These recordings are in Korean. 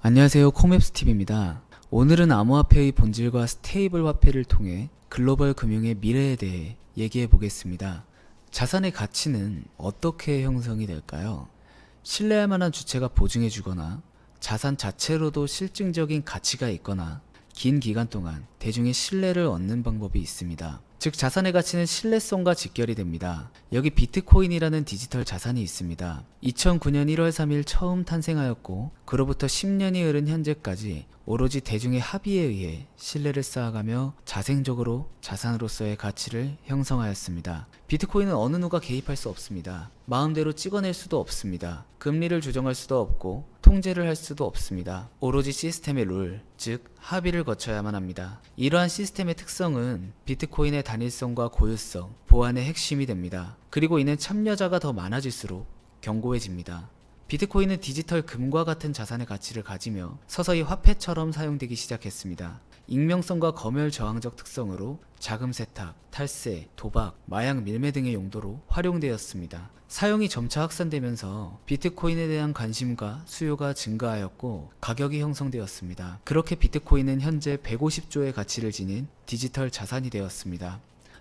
안녕하세요, 코맵스TV입니다. 오늘은 암호화폐의 본질과 스테이블 화폐를 통해 글로벌 금융의 미래에 대해 얘기해 보겠습니다. 자산의 가치는 어떻게 형성이 될까요? 신뢰할 만한 주체가 보증해 주거나 자산 자체로도 실증적인 가치가 있거나 긴 기간 동안 대중의 신뢰를 얻는 방법이 있습니다. 즉 자산의 가치는 신뢰성과 직결이 됩니다. 여기 비트코인이라는 디지털 자산이 있습니다. 2009년 1월 3일 처음 탄생하였고 그로부터 10년이 흐른 현재까지 오로지 대중의 합의에 의해 신뢰를 쌓아가며 자생적으로 자산으로서의 가치를 형성하였습니다. 비트코인은 어느 누가 개입할 수 없습니다. 마음대로 찍어낼 수도 없습니다. 금리를 조정할 수도 없고 통제를 할 수도 없습니다. 오로지 시스템의 룰, 즉 합의를 거쳐야만 합니다. 이러한 시스템의 특성은 비트코인의 단일성과 고유성, 보안의 핵심이 됩니다. 그리고 이는 참여자가 더 많아질수록 견고해집니다. 비트코인은 디지털 금과 같은 자산의 가치를 가지며 서서히 화폐처럼 사용되기 시작했습니다. 익명성과 검열 저항적 특성으로 자금 세탁, 탈세, 도박, 마약 밀매 등의 용도로 활용되었습니다. 사용이 점차 확산되면서 비트코인에 대한 관심과 수요가 증가하였고 가격이 형성되었습니다. 그렇게 비트코인은 현재 150조의 가치를 지닌 디지털 자산이 되었습니다.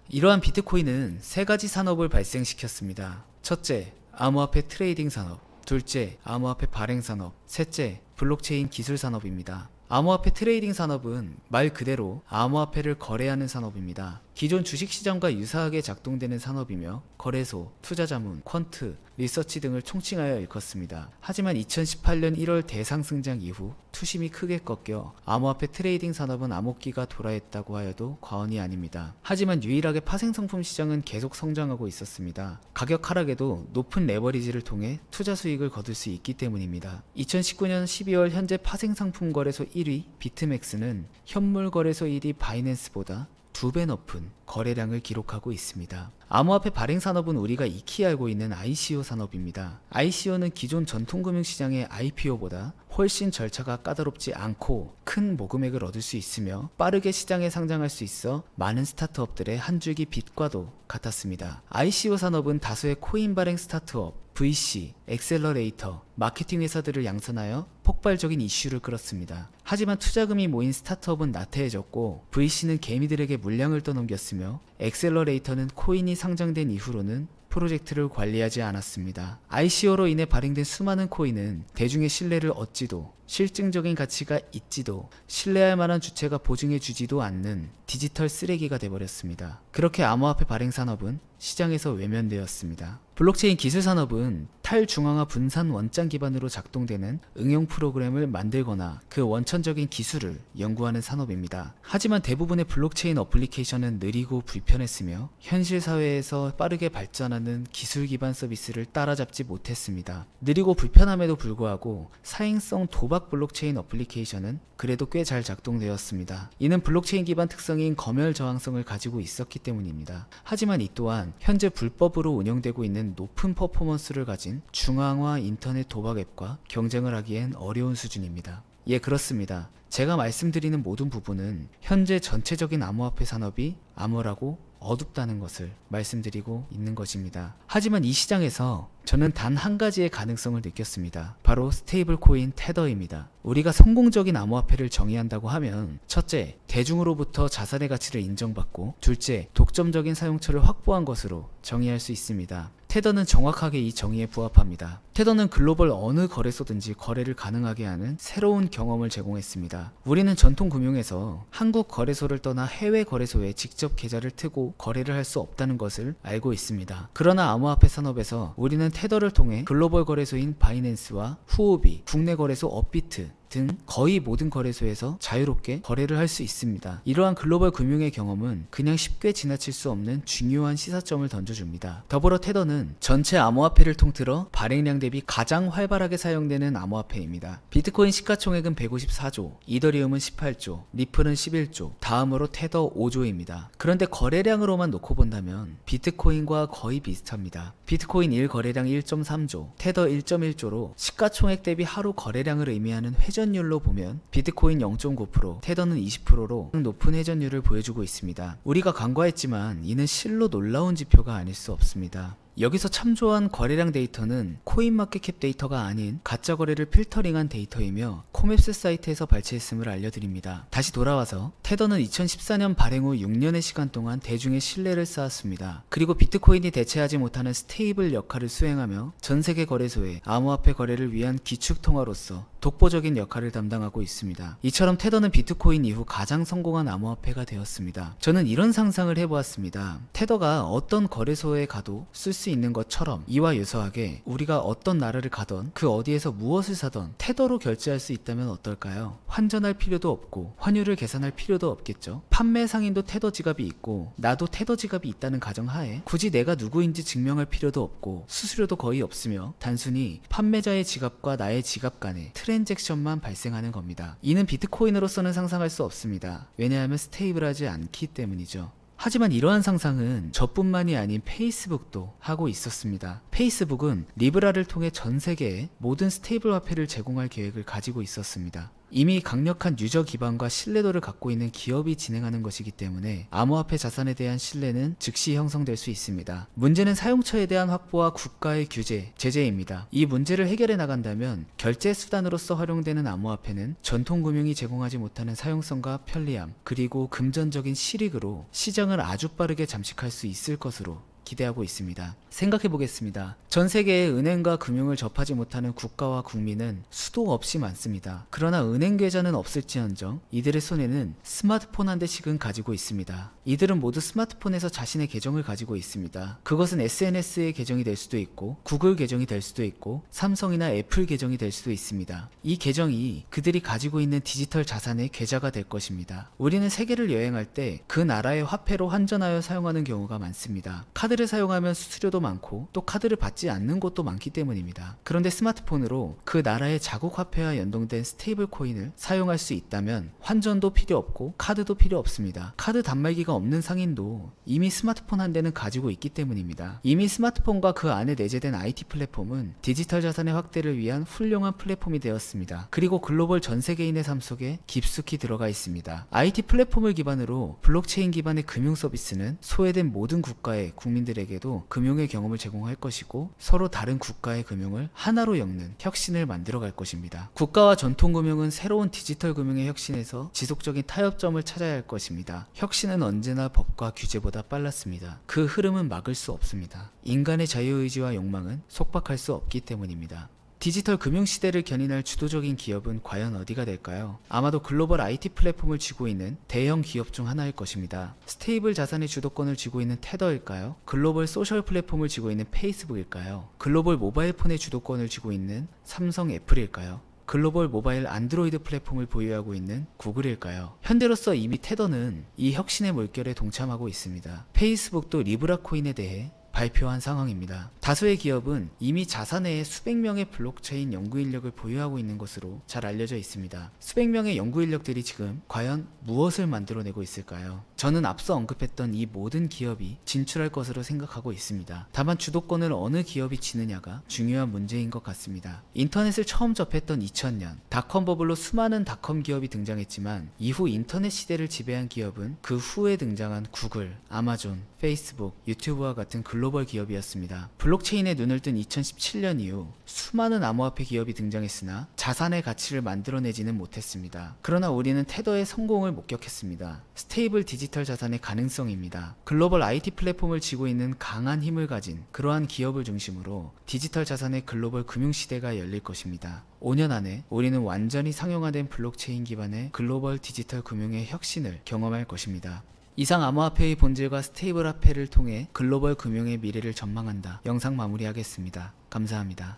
이러한 비트코인은 세 가지 산업을 발생시켰습니다. 첫째, 암호화폐 트레이딩 산업, 둘째, 암호화폐 발행 산업, 셋째, 블록체인 기술 산업입니다. 암호화폐 트레이딩 산업은 말 그대로 암호화폐를 거래하는 산업입니다. 기존 주식시장과 유사하게 작동되는 산업이며 거래소, 투자자문, 퀀트, 리서치 등을 총칭하여 일컫습니다. 하지만 2018년 1월 대상승장 이후 투심이 크게 꺾여 암호화폐 트레이딩 산업은 암흑기가 도래했다고 하여도 과언이 아닙니다. 하지만 유일하게 파생상품 시장은 계속 성장하고 있었습니다. 가격 하락에도 높은 레버리지를 통해 투자 수익을 거둘 수 있기 때문입니다. 2019년 12월 현재 파생상품 거래소 1위 비트맥스는 현물 거래소 1위 바이낸스보다 2배 높은 거래량을 기록하고 있습니다. 암호화폐 발행 산업은 우리가 익히 알고 있는 ICO 산업입니다. ICO는 기존 전통금융시장의 IPO보다 훨씬 절차가 까다롭지 않고 큰 모금액을 얻을 수 있으며 빠르게 시장에 상장할 수 있어 많은 스타트업들의 한 줄기 빛과도 같았습니다. ICO 산업은 다수의 코인 발행 스타트업, VC, 엑셀러레이터, 마케팅 회사들을 양산하여 폭발적인 이슈를 끌었습니다. 하지만 투자금이 모인 스타트업은 나태해졌고 VC는 개미들에게 물량을 떠넘겼으며 엑셀러레이터는 코인이 상장된 이후로는 프로젝트를 관리하지 않았습니다. ICO로 인해 발행된 수많은 코인은 대중의 신뢰를 얻지도 실증적인 가치가 있지도 신뢰할 만한 주체가 보증해 주지도 않는 디지털 쓰레기가 되어버렸습니다. 그렇게 암호화폐 발행 산업은 시장에서 외면되었습니다. 블록체인 기술 산업은 탈중앙화 분산 원장 기반으로 작동되는 응용 프로그램을 만들거나 그 원천적인 기술을 연구하는 산업입니다. 하지만 대부분의 블록체인 어플리케이션은 느리고 불편했으며 현실 사회에서 빠르게 발전하는 기술 기반 서비스를 따라잡지 못했습니다. 느리고 불편함에도 불구하고 사행성 도박 블록체인 어플리케이션은 그래도 꽤 잘 작동되었습니다. 이는 블록체인 기반 특성인 검열 저항성을 가지고 있었기 때문입니다. 하지만 이 또한 현재 불법으로 운영되고 있는 높은 퍼포먼스를 가진 중앙화 인터넷 도박 앱과 경쟁을 하기엔 어려운 수준입니다. 예, 그렇습니다. 제가 말씀드리는 모든 부분은 현재 전체적인 암호화폐 산업이 암울하고 어둡다는 것을 말씀드리고 있는 것입니다. 하지만 이 시장에서 저는 단 한 가지의 가능성을 느꼈습니다. 바로 스테이블 코인 테더입니다. 우리가 성공적인 암호화폐를 정의한다고 하면 첫째, 대중으로부터 자산의 가치를 인정받고 둘째, 독점적인 사용처를 확보한 것으로 정의할 수 있습니다. 테더는 정확하게 이 정의에 부합합니다. 테더는 글로벌 어느 거래소든지 거래를 가능하게 하는 새로운 경험을 제공했습니다. 우리는 전통 금융에서 한국 거래소를 떠나 해외 거래소에 직접 계좌를 트고 거래를 할 수 없다는 것을 알고 있습니다. 그러나 암호화폐 산업에서 우리는 테더를 통해 글로벌 거래소인 바이낸스와 후오비, 국내 거래소 업비트 등 거의 모든 거래소에서 자유롭게 거래를 할 수 있습니다. 이러한 글로벌 금융의 경험은 그냥 쉽게 지나칠 수 없는 중요한 시사점을 던져줍니다. 더불어 테더는 전체 암호화폐를 통틀어 발행량 대비 가장 활발하게 사용되는 암호화폐입니다. 비트코인 시가총액은 154조, 이더리움은 18조, 리플은 11조, 다음으로 테더 5조입니다. 그런데 거래량으로만 놓고 본다면 비트코인과 거의 비슷합니다. 비트코인 1 거래량 1.3조, 테더 1.1조로 시가총액 대비 하루 거래량을 의미하는 회전율로 보면 비트코인 0.9%, 테더는 20%로 높은 회전율을 보여주고 있습니다. 우리가 간과했지만 이는 실로 놀라운 지표가 아닐 수 없습니다. 여기서 참조한 거래량 데이터는 코인마켓캡 데이터가 아닌 가짜 거래를 필터링한 데이터이며 코맵스 사이트에서 발췌했음을 알려드립니다. 다시 돌아와서 테더는 2014년 발행 후 6년의 시간 동안 대중의 신뢰를 쌓았습니다. 그리고 비트코인이 대체하지 못하는 스테이블 역할을 수행하며 전세계 거래소에 암호화폐 거래를 위한 기축통화로서 독보적인 역할을 담당하고 있습니다. 이처럼 테더는 비트코인 이후 가장 성공한 암호화폐가 되었습니다. 저는 이런 상상을 해보았습니다. 테더가 어떤 거래소에 가도 쓸 수 있는 것처럼 이와 유사하게 우리가 어떤 나라를 가던 그 어디에서 무엇을 사던 테더로 결제할 수 있다면 어떨까요? 환전할 필요도 없고 환율을 계산할 필요도 없겠죠. 판매 상인도 테더 지갑이 있고 나도 테더 지갑이 있다는 가정하에 굳이 내가 누구인지 증명할 필요도 없고 수수료도 거의 없으며 단순히 판매자의 지갑과 나의 지갑 간의 트랜잭션만 발생하는 겁니다. 이는 비트코인으로서는 상상할 수 없습니다. 왜냐하면 스테이블하지 않기 때문이죠. 하지만 이러한 상상은 저뿐만이 아닌 페이스북도 하고 있었습니다. 페이스북은 리브라를 통해 전 세계에 모든 스테이블 화폐를 제공할 계획을 가지고 있었습니다. 이미 강력한 유저 기반과 신뢰도를 갖고 있는 기업이 진행하는 것이기 때문에 암호화폐 자산에 대한 신뢰는 즉시 형성될 수 있습니다. 문제는 사용처에 대한 확보와 국가의 규제, 제재입니다. 이 문제를 해결해 나간다면 결제 수단으로서 활용되는 암호화폐는 전통금융이 제공하지 못하는 사용성과 편리함, 그리고 금전적인 실익으로 시장을 아주 빠르게 잠식할 수 있을 것으로 기대하고 있습니다. 생각해 보겠습니다. 전 세계의 은행과 금융을 접하지 못하는 국가와 국민은 수도 없이 많습니다. 그러나 은행 계좌는 없을지언정 이들의 손에는 스마트폰 한 대씩은 가지고 있습니다. 이들은 모두 스마트폰에서 자신의 계정을 가지고 있습니다. 그것은 SNS의 계정이 될 수도 있고 구글 계정이 될 수도 있고 삼성이나 애플 계정이 될 수도 있습니다. 이 계정이 그들이 가지고 있는 디지털 자산의 계좌가 될 것입니다. 우리는 세계를 여행할 때 그 나라의 화폐로 환전하여 사용하는 경우가 많습니다. 카드를 사용하면 수수료도 많고 또 카드를 받지 않는 곳도 많기 때문입니다. 그런데 스마트폰으로 그 나라의 자국 화폐와 연동된 스테이블 코인을 사용할 수 있다면 환전도 필요 없고 카드도 필요 없습니다. 카드 단말기가 없는 상인도 이미 스마트폰 한 대는 가지고 있기 때문입니다. 이미 스마트폰과 그 안에 내재된 IT 플랫폼은 디지털 자산의 확대를 위한 훌륭한 플랫폼이 되었습니다. 그리고 글로벌 전 세계인의 삶 속에 깊숙이 들어가 있습니다. IT 플랫폼을 기반으로 블록체인 기반의 금융 서비스는 소외된 모든 국가의 국민들에게도 금융의 경험을 제공할 것이고 서로 다른 국가의 금융을 하나로 엮는 혁신을 만들어갈 것입니다. 국가와 전통금융은 새로운 디지털 금융의 혁신에서 지속적인 타협점을 찾아야 할 것입니다. 혁신은 언제나 법과 규제보다 빨랐습니다. 그 흐름은 막을 수 없습니다. 인간의 자유의지와 욕망은 속박할 수 없기 때문입니다. 디지털 금융시대를 견인할 주도적인 기업은 과연 어디가 될까요? 아마도 글로벌 IT 플랫폼을 쥐고 있는 대형 기업 중 하나일 것입니다. 스테이블 자산의 주도권을 쥐고 있는 테더일까요? 글로벌 소셜 플랫폼을 쥐고 있는 페이스북일까요? 글로벌 모바일 폰의 주도권을 쥐고 있는 삼성, 애플일까요? 글로벌 모바일 안드로이드 플랫폼을 보유하고 있는 구글일까요? 현재로서 이미 테더는 이 혁신의 물결에 동참하고 있습니다. 페이스북도 리브라 코인에 대해 발표한 상황입니다. 다수의 기업은 이미 자사내에 수백 명의 블록체인 연구 인력을 보유하고 있는 것으로 잘 알려져 있습니다. 수백 명의 연구 인력들이 지금 과연 무엇을 만들어내고 있을까요? 저는 앞서 언급했던 이 모든 기업이 진출할 것으로 생각하고 있습니다. 다만 주도권을 어느 기업이 쥐느냐가 중요한 문제인 것 같습니다. 인터넷을 처음 접했던 2000년 닷컴 버블로 수많은 닷컴 기업이 등장했지만 이후 인터넷 시대를 지배한 기업은 그 후에 등장한 구글, 아마존, 페이스북, 유튜브와 같은 글로벌 기업이었습니다. 블록체인에 눈을 뜬 2017년 이후 수많은 암호화폐 기업이 등장했으나 자산의 가치를 만들어내지는 못했습니다. 그러나 우리는 테더의 성공을 목격했습니다. 스테이블 디지털 자산의 가능성입니다. 글로벌 IT 플랫폼을 쥐고 있는 강한 힘을 가진 그러한 기업을 중심으로 디지털 자산의 글로벌 금융시대가 열릴 것입니다. 5년 안에 우리는 완전히 상용화된 블록체인 기반의 글로벌 디지털 금융의 혁신을 경험할 것입니다. 이상 암호화폐의 본질과 스테이블 화폐를 통해 글로벌 금융의 미래를 전망한다. 영상 마무리하겠습니다. 감사합니다.